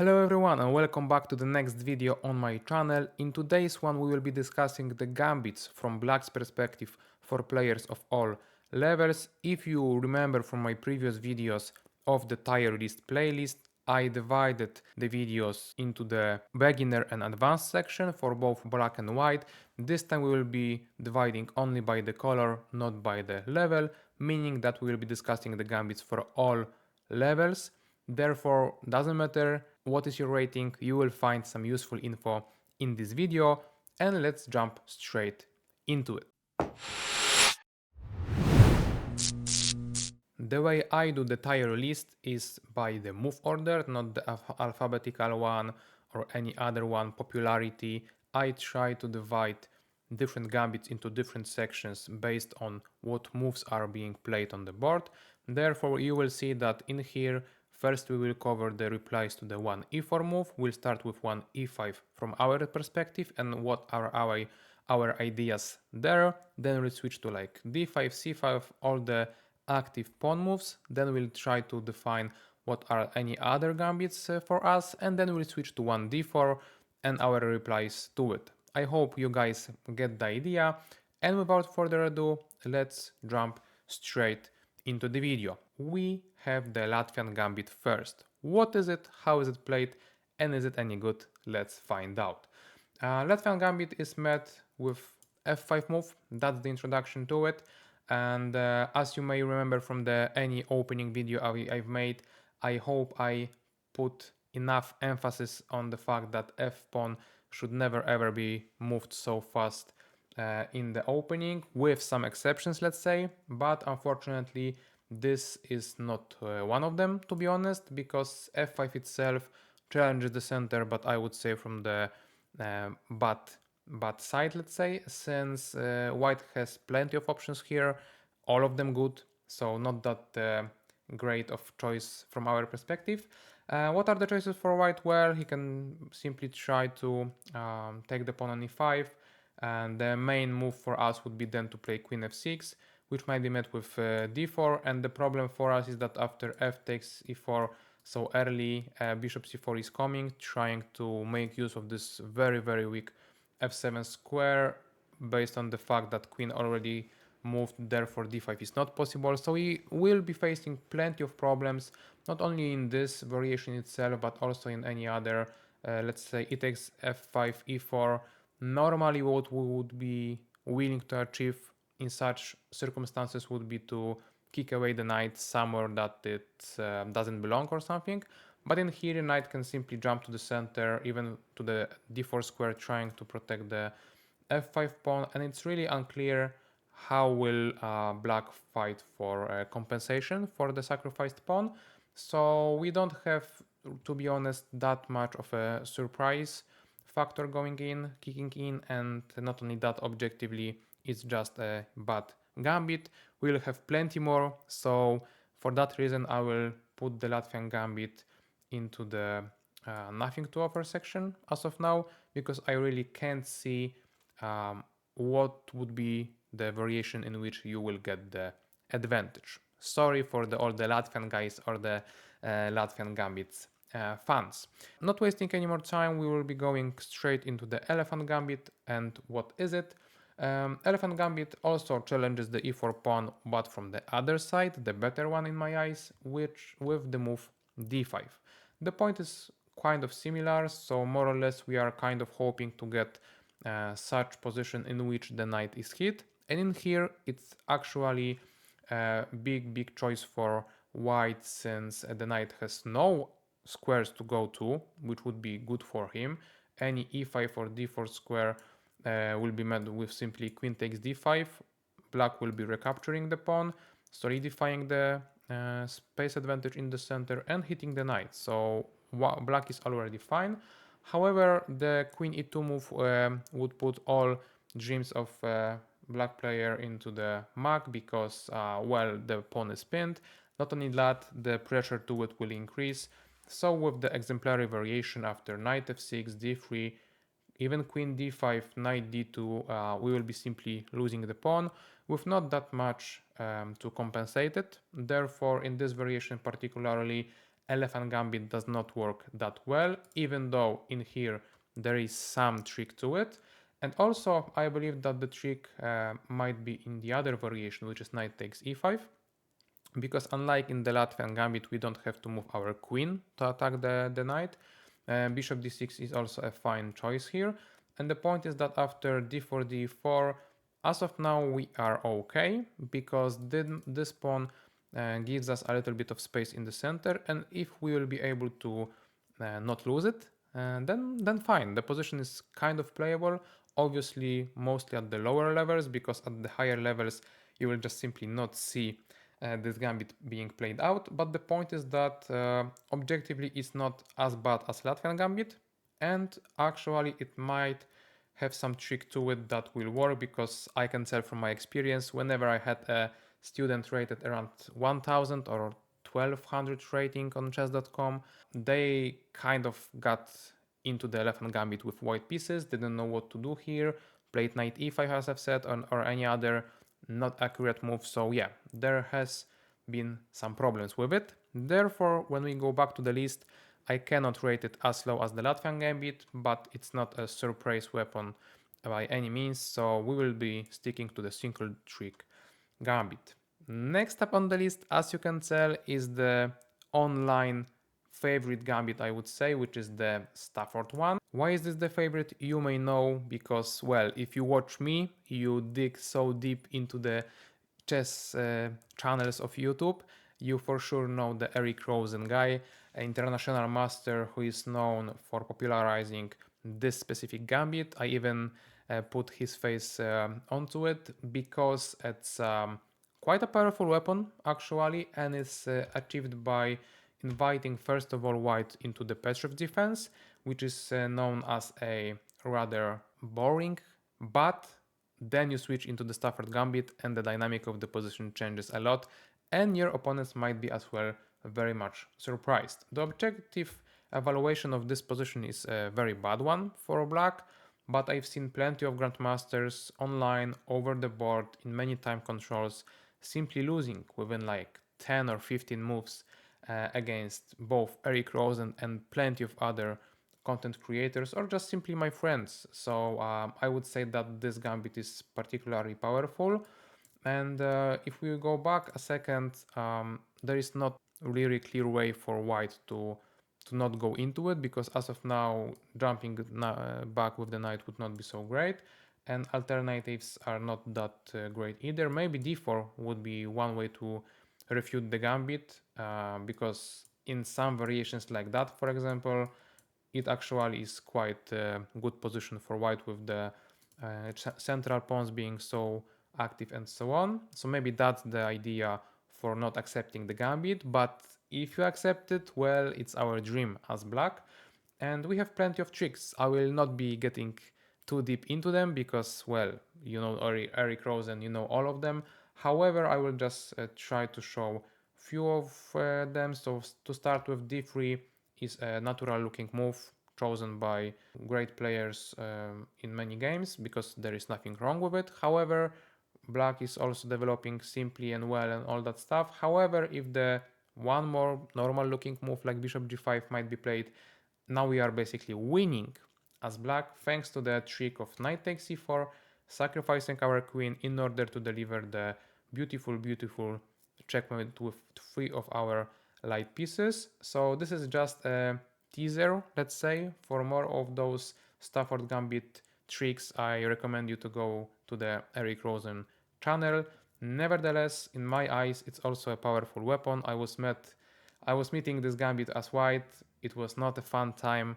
Hello everyone and welcome back to the next video on my channel. In today's one we will be discussing the gambits from Black's perspective for players of all levels. If you remember from my previous videos of the tier list playlist, I divided the videos into the beginner and advanced section for both black and white. This time we will be dividing only by the color, not by the level, meaning that we will be discussing the gambits for all levels. Therefore, doesn't matter what is your rating, you will find some useful info in this video, and let's jump straight into it. The way I do the tier list is by the move order, not the alphabetical one or any other one, popularity. I try to divide different gambits into different sections based on what moves are being played on the board. Therefore, you will see that in here, first we will cover the replies to the 1 e4 move. We'll start with 1 e5 from our perspective and what are our ideas there. Then we'll switch to like d5, c5, all the active pawn moves. Then we'll try to define what are any other gambits for us, and then we'll switch to 1 d4 and our replies to it. I hope you guys get the idea, and without further ado, let's jump straight into the video. We have the Latvian gambit first. What is it, how is it played, and is it any good? Let's find out. Latvian gambit is met with f5 move, that's the introduction to it. And as you may remember from the any opening video I've made, I hope I put enough emphasis on the fact that f-pawn should never ever be moved so fast in the opening, with some exceptions, let's say. But unfortunately, this is not one of them, to be honest, because f5 itself challenges the center, but I would say from the bad side, let's say, since white has plenty of options here, all of them good, so not that great of choice from our perspective. What are the choices for white? Well, he can simply try to take the pawn on e5, and the main move for us would be then to play queen f6, which might be met with d4, and the problem for us is that after f takes e4 so early, bishop c4 is coming, trying to make use of this very weak f7 square based on the fact that queen already moved, therefore d5 is not possible. So we will be facing plenty of problems, not only in this variation itself, but also in any other, let's say e takes f5, e4. Normally what we would be willing to achieve in such circumstances would be to kick away the knight somewhere that it doesn't belong or something. But in here, the knight can simply jump to the center, even to the d4 square, trying to protect the f5 pawn, and it's really unclear how will black fight for compensation for the sacrificed pawn. So we don't have, to be honest, that much of a surprise factor going in, kicking in, and not only that, objectively, it's just a bad gambit. We'll have plenty more, so for that reason I will put the Latvian gambit into the nothing to offer section as of now, because I really can't see what would be the variation in which you will get the advantage. Sorry for all the Latvian guys or the Latvian gambits fans. Not wasting any more time, we will be going straight into the elephant gambit. And what is it? Elephant gambit also challenges the e4 pawn, but from the other side, the better one in my eyes, which with the move d5. The point is kind of similar, so more or less we are kind of hoping to get such position in which the knight is hit. And in here it's actually a big choice for white, since the knight has no squares to go to, which would be good for him. Any e5 or d4 square will be met with simply queen takes d5. Black will be recapturing the pawn, solidifying the space advantage in the center and hitting the knight. So black is already fine. However, the queen e2 move would put all dreams of black player into the mug, because well, the pawn is pinned. Not only that, the pressure to it will increase. So with the exemplary variation after knight f6, d3, even queen d5, knight d2, we will be simply losing the pawn with not that much to compensate it. Therefore, in this variation particularly, elephant gambit does not work that well, even though in here there is some trick to it. And also I believe that the trick might be in the other variation, which is knight takes e5, because unlike in the Latvian gambit we don't have to move our queen to attack the knight. Bishop d6 is also a fine choice here, and the point is that after d4 d4, as of now we are okay, because this pawn gives us a little bit of space in the center, and if we will be able to not lose it, then fine, the position is kind of playable. Obviously mostly at the lower levels, because at the higher levels you will just simply not see this gambit being played out. But the point is that objectively it's not as bad as Latvian gambit, and actually it might have some trick to it that will work, because I can tell from my experience, whenever I had a student rated around 1000 or 1200 rating on chess.com, they kind of got into the elephant gambit with white pieces, didn't know what to do here, played knight e5 as I've said, or any other not accurate move. So yeah, there has been some problems with it. Therefore, when we go back to the list, I cannot rate it as low as the Latvian gambit, but it's not a surprise weapon by any means, so we will be sticking to the single trick gambit. Next up on the list, as you can tell, is the online favorite gambit, I would say, which is the Stafford one. Why is this the favorite? You may know because, well, if you watch me, you dig so deep into the chess channels of YouTube, you for sure know the Eric Rosen guy, an international master who is known for popularizing this specific gambit. I even put his face onto it because it's quite a powerful weapon actually, and it's achieved by inviting first of all white into the Petrov defense, which is known as a rather boring, but then you switch into the Stafford gambit and the dynamic of the position changes a lot, and your opponents might be as well very much surprised. The objective evaluation of this position is a very bad one for black, but I've seen plenty of grandmasters online, over the board, in many time controls, simply losing within like 10 or 15 moves against both Eric Rosen and plenty of other content creators, or just simply my friends. So I would say that this gambit is particularly powerful. And if we go back a second, there is not really clear way for white to not go into it, because as of now jumping back with the knight would not be so great, and alternatives are not that great either. Maybe d4 would be one way to refute the gambit, because in some variations like that, for example, it actually is quite a good position for white, with the central pawns being so active and so on. So maybe that's the idea for not accepting the gambit, but if you accept it, well, it's our dream as black, and we have plenty of tricks. I will not be getting too deep into them because, well, you know Eric Rosen, you know all of them. However, I will just try to show few of them. So to start with, d3 is a natural looking move chosen by great players in many games, because there is nothing wrong with it. However, black is also developing simply and well and all that stuff. However, if the one more normal looking move like bishop g5 might be played, now we are basically winning as black thanks to the trick of knight takes c4, sacrificing our queen in order to deliver the beautiful checkmate with three of our light pieces. So this is just a teaser, let's say. For more of those Stafford gambit tricks, I recommend you to go to the Eric Rosen channel. Nevertheless, in my eyes, it's also a powerful weapon. I was meeting this gambit as white. It was not a fun time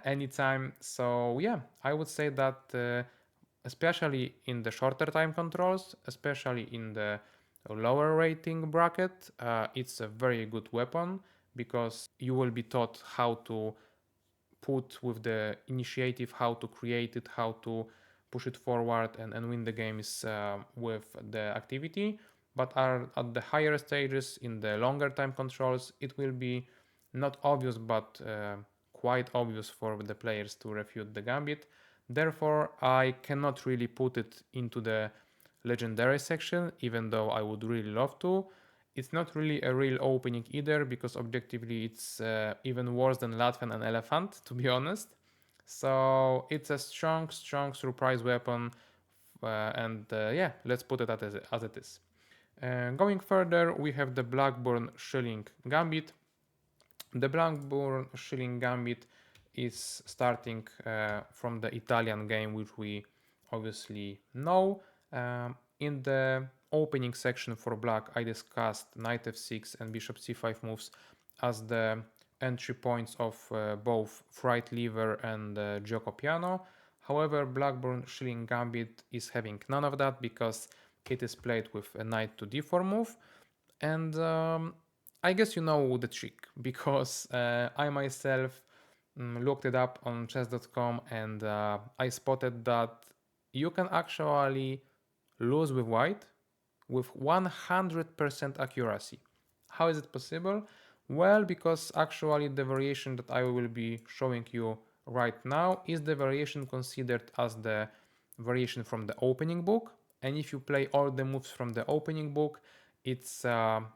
anytime. So yeah, I would say that especially in the shorter time controls, especially in the lower rating bracket, it's a very good weapon, because you will be taught how to put with the initiative, how to create it, how to push it forward and win the games with the activity. But at the higher stages, in the longer time controls, it will be not obvious, but quite obvious for the players to refute the gambit. Therefore, I cannot really put it into the legendary section, even though I would really love to. It's not really a real opening either, because objectively it's even worse than Latvian and Elephant, to be honest. So it's a strong, strong surprise weapon, and yeah, let's put it as it is. Going further, we have the Blackburne-Shilling Gambit. The Blackburne-Shilling Gambit is starting from the Italian game, which we obviously know. In the opening section for black, I discussed knight f6 and bishop c5 moves as the entry points of both fright lever and gioco piano. However, Blackburne-Shilling Gambit is having none of that, because it is played with a knight to d4 move, and I guess you know the trick, because I myself looked it up on chess.com, and I spotted that you can actually lose with white with 100% accuracy. How is it possible? Well, because actually the variation that I will be showing you right now is the variation considered as the variation from the opening book. And if you play all the moves from the opening book, it's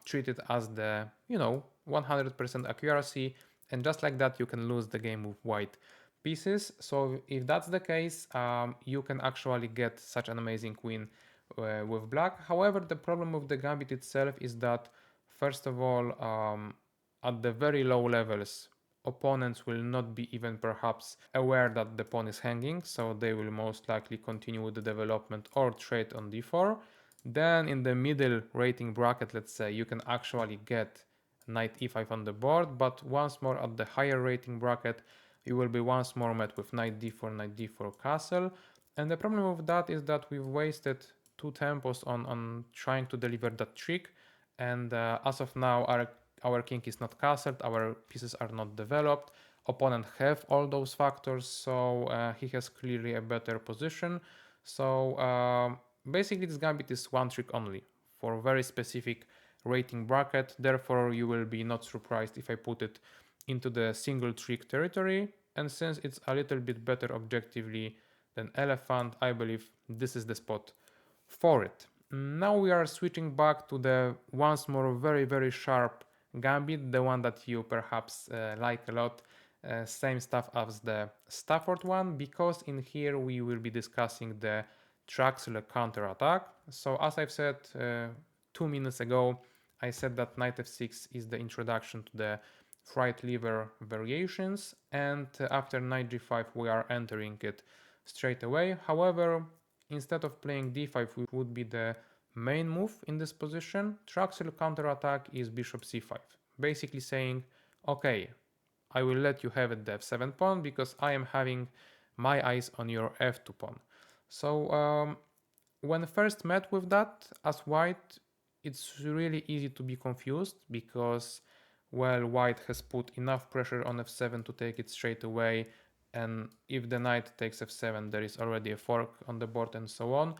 treated as the 100% accuracy, and just like that you can lose the game with white pieces. So if that's the case, you can actually get such an amazing win with black. However, the problem with the gambit itself is that, first of all, at the very low levels, opponents will not be even perhaps aware that the pawn is hanging, so they will most likely continue with the development or trade on d4. Then in the middle rating bracket, let's say, you can actually get knight e5 on the board, but once more at the higher rating bracket, you will be once more met with knight d4 castle. And the problem with that is that we've wasted 2 tempos on trying to deliver that trick, and as of now our king is not castled, our pieces are not developed, opponent have all those factors, so he has clearly a better position. So basically this gambit is one trick only for a very specific rating bracket, therefore you will be not surprised if I put it into the single trick territory, and since it's a little bit better objectively than elephant, I believe this is the spot for it. Now we are switching back to the once more very sharp gambit, the one that you perhaps like a lot. Same stuff as the Stafford one, because in here we will be discussing the Traxler counter attack. So as I've said 2 minutes ago, I said that knight f6 is the introduction to the fright lever variations, and after knight g5 we are entering it straight away. However, instead of playing d5, which would be the main move in this position, Traxler counterattack is bishop c5, basically saying, okay, I will let you have it the f7 pawn because I am having my eyes on your f2 pawn. So when first met with that as white, it's really easy to be confused, because well, white has put enough pressure on f7 to take it straight away, and if the knight takes f7 there is already a fork on the board and so on,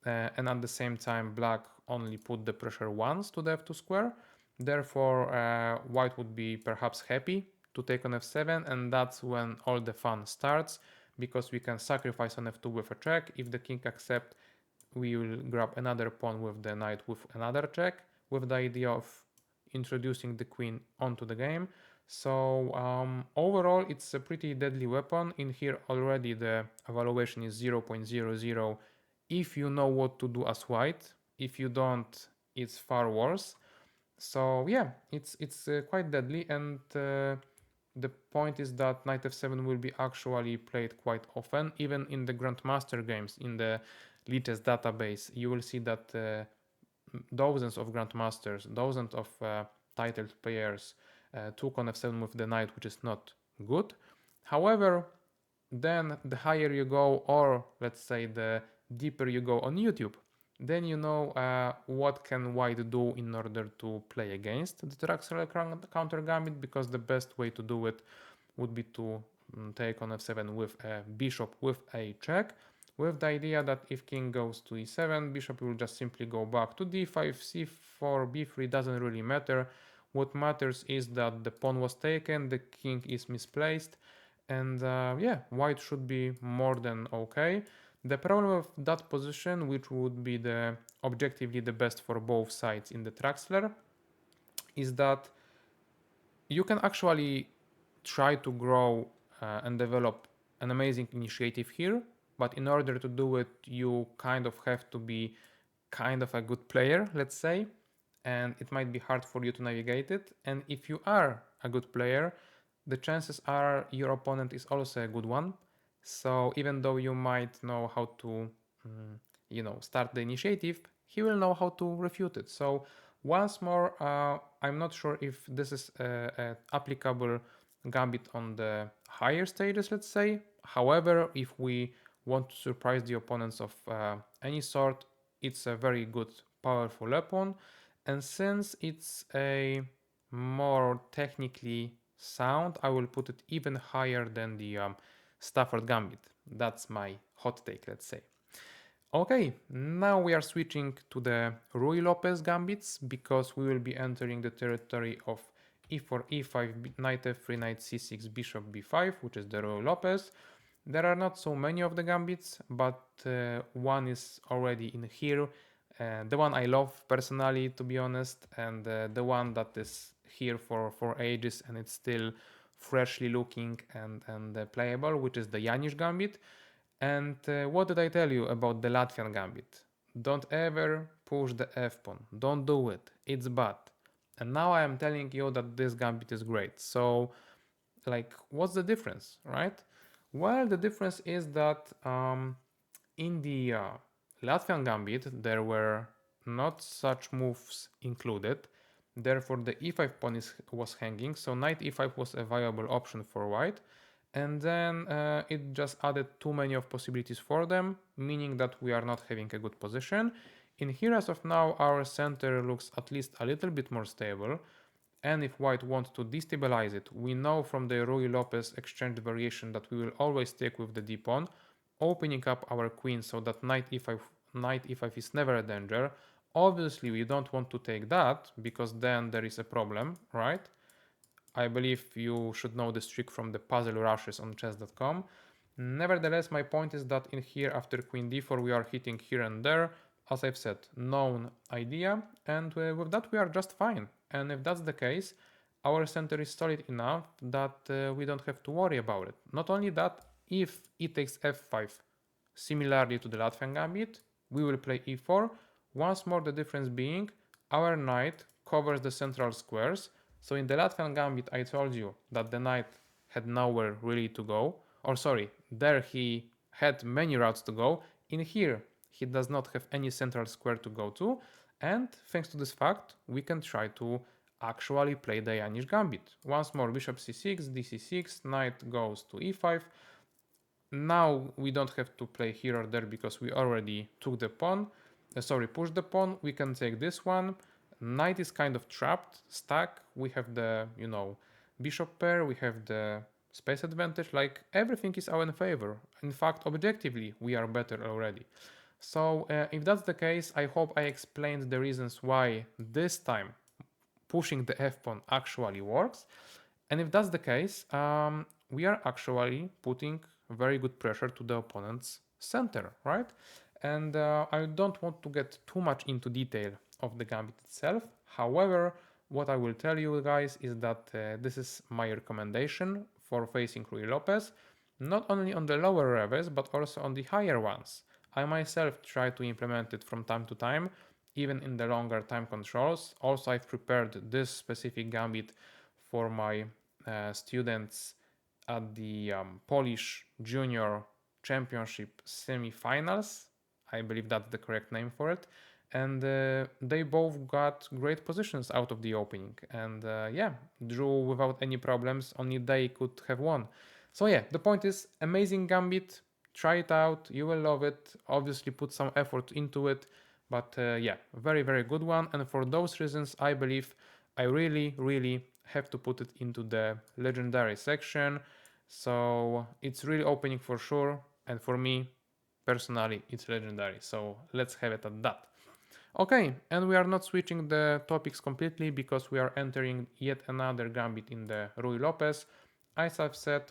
and at the same time black only put the pressure once to the f2 square, therefore white would be perhaps happy to take on f7, and that's when all the fun starts, because we can sacrifice on f2 with a check. If the king accepts, we will grab another pawn with the knight with another check, with the idea of introducing the queen onto the game. So overall it's a pretty deadly weapon. In here already the evaluation is 0.00 if you know what to do as white. If you don't, it's far worse. So yeah, it's quite deadly, and the point is that knight f7 will be actually played quite often, even in the grandmaster games. In the Lichess database you will see that dozens of grandmasters, dozens of titled players took on f7 with the knight, which is not good. However, then the higher you go, or let's say the deeper you go on YouTube, then you know what can white do in order to play against the Traxler counter gambit, because the best way to do it would be to take on f7 with a bishop with a check, with the idea that if king goes to e7, bishop will just simply go back to d5, c4, b3, doesn't really matter. What matters is that the pawn was taken, the king is misplaced, and yeah, white should be more than okay. The problem of that position, which would be the objectively the best for both sides in the Traxler, is that you can actually try to grow and develop an amazing initiative here, but in order to do it, you kind of have to be kind of a good player, let's say, and it might be hard for you to navigate it. And if you are a good player, the chances are your opponent is also a good one. So even though you might know how to, start the initiative, he will know how to refute it. So once more, I'm not sure if this is a applicable gambit on the higher stages, let's say. However, if we want to surprise the opponents of any sort, it's a very good, powerful weapon. And since it's a more technically sound, I will put it even higher than the Stafford Gambit. That's my hot take, let's say. Okay, now we are switching to the Ruy Lopez Gambits because we will be entering the territory of e4, e5, knight f3, knight c6, bishop b5, which is the Ruy Lopez. There are not so many of the Gambits, but one is already in here. The one I love personally, to be honest, and the one that is here for ages and it's still freshly looking and playable, which is the Jaenisch Gambit. And what did I tell you about the Latvian Gambit? Don't ever push the f-pawn. Don't do it. It's bad. And now I am telling you that this Gambit is great. So, like, what's the difference, right? Well, the difference is that in the Latvian Gambit, there were not such moves included. Therefore, the e5 pawn was hanging, so knight e5 was a viable option for white. And then it just added too many of possibilities for them, meaning that we are not having a good position. In here, as of now, our center looks at least a little bit more stable. And if white wants to destabilize it, we know from the Ruy Lopez exchange variation that we will always take with the d pawn, opening up our queen so that knight e5 is never a danger. Obviously, we don't want to take that because then there is a problem, right? I believe you should know this trick from the puzzle rushes on chess.com. Nevertheless, my point is that in here after queen d4 we are hitting here and there. As I've said, known idea, and with that we are just fine. And if that's the case, our center is solid enough that we don't have to worry about it. Not only that, if e takes f5, similarly to the Latvian Gambit, we will play e4. Once more, the difference being our knight covers the central squares. So in the Latvian Gambit, I told you that the knight had nowhere really to go. Or sorry, there he had many routes to go. In here, he does not have any central square to go to. And thanks to this fact, we can try to actually play the Jaenisch Gambit. Once more, bishop c6, dc6, knight goes to e5. Now we don't have to play here or there because we already took the pawn. Pushed the pawn. We can take this one. Knight is kind of trapped, stuck. We have the, bishop pair. We have the space advantage. Like, everything is our in favor. In fact, objectively, we are better already. So if that's the case, I hope I explained the reasons why this time pushing the f-pawn actually works. And if that's the case, we are actually putting very good pressure to the opponent's center, right? And I don't want to get too much into detail of the gambit itself. However, what I will tell you guys is that this is my recommendation for facing Ruy Lopez, not only on the lower revers, but also on the higher ones. I myself try to implement it from time to time, even in the longer time controls. Also, I've prepared this specific gambit for my students at the Polish Junior Championship semi-finals. I believe that's the correct name for it. And they both got great positions out of the opening. And drew without any problems. Only they could have won. So yeah, the point is, amazing gambit. Try it out. You will love it. Obviously put some effort into it. But very, very good one. And for those reasons, I believe I really, really have to put it into the legendary section. So it's really opening for sure. And for me, personally, it's legendary. So let's have it at that. Okay, and we are not switching the topics completely because we are entering yet another gambit in the Ruy Lopez. As I've said,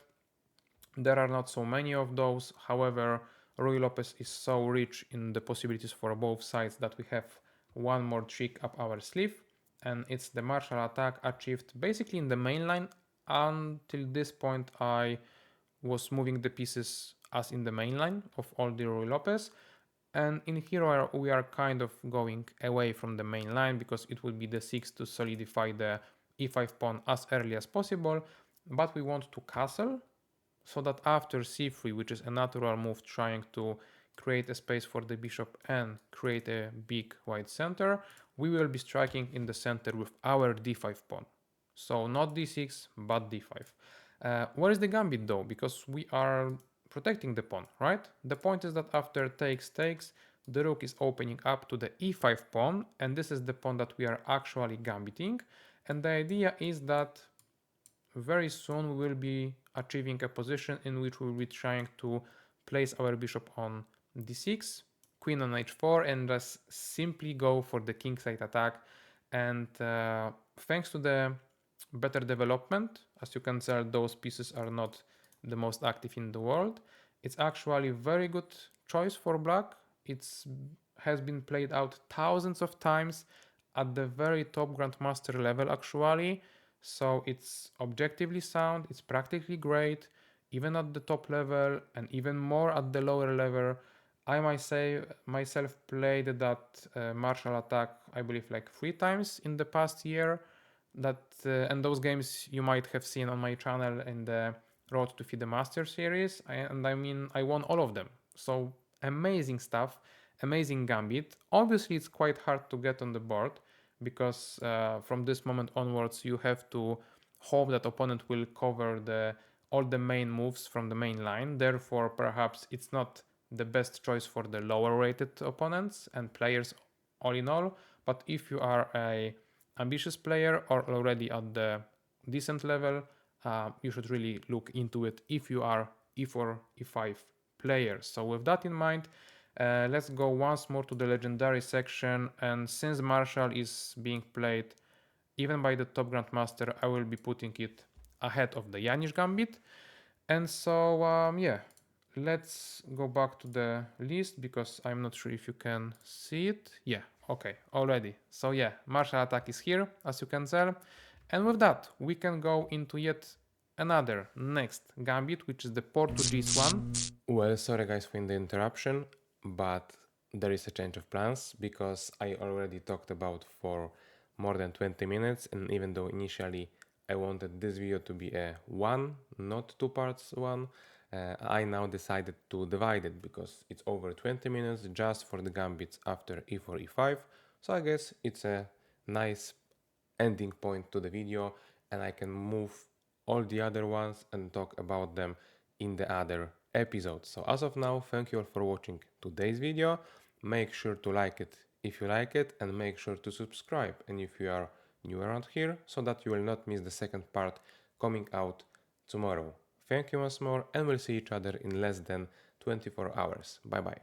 there are not so many of those. However, Ruy Lopez is so rich in the possibilities for both sides that we have one more trick up our sleeve. and it's the martial attack achieved basically in the main line. Until this point I was moving the pieces as in the main line of all the Ruy Lopez, and in here we are kind of going away from the main line because it would be the 6 to solidify the e5 pawn as early as possible, but we want to castle so that after c3, which is a natural move trying to create a space for the bishop and create a big white center, we will be striking in the center with our d5 pawn. So not d6, but d5. Where is the gambit though? Because we are protecting the pawn, right? The point is that after takes, the rook is opening up to the e5 pawn, and this is the pawn that we are actually gambiting. And the idea is that very soon we will be achieving a position in which we will be trying to place our bishop on d6, queen on h4, and just simply go for the kingside attack. And thanks to the better development, as you can tell, those pieces are not the most active in the world. It's actually a very good choice for black. It's has been played out thousands of times at the very top grandmaster level actually. So it's objectively sound, it's practically great, even at the top level and even more at the lower level. I might say myself played that martial attack, I believe, like 3 times in the past year. And those games you might have seen on my channel in the Road to FIDE Master series, and I mean I won all of them. So amazing stuff, amazing gambit. Obviously it's quite hard to get on the board because from this moment onwards you have to hope that opponent will cover all the main moves from the main line. Therefore perhaps it's not the best choice for the lower rated opponents and players all in all. But if you are a ambitious player or already at the decent level, you should really look into it if you are e4, e5 players. So with that in mind, let's go once more to the legendary section, and since Marshall is being played even by the top grandmaster, I will be putting it ahead of the Jaenisch Gambit. And so yeah, let's go back to the list because I'm not sure if you can see it. Yeah, okay, already. So yeah, martial attack is here, as you can tell. And with that, we can go into yet another next gambit, which is the Portuguese one. Well, sorry guys for the interruption, but there is a change of plans because I already talked about for more than 20 minutes, and even though initially I wanted this video to be a one, not two parts one, I now decided to divide it because it's over 20 minutes just for the gambits after e4, e5, so I guess it's a nice ending point to the video and I can move all the other ones and talk about them in the other episodes. So as of now, thank you all for watching today's video. Make sure to like it if you like it and make sure to subscribe and if you are new around here so that you will not miss the second part coming out tomorrow. Thank you once more and we'll see each other in less than 24 hours. Bye bye.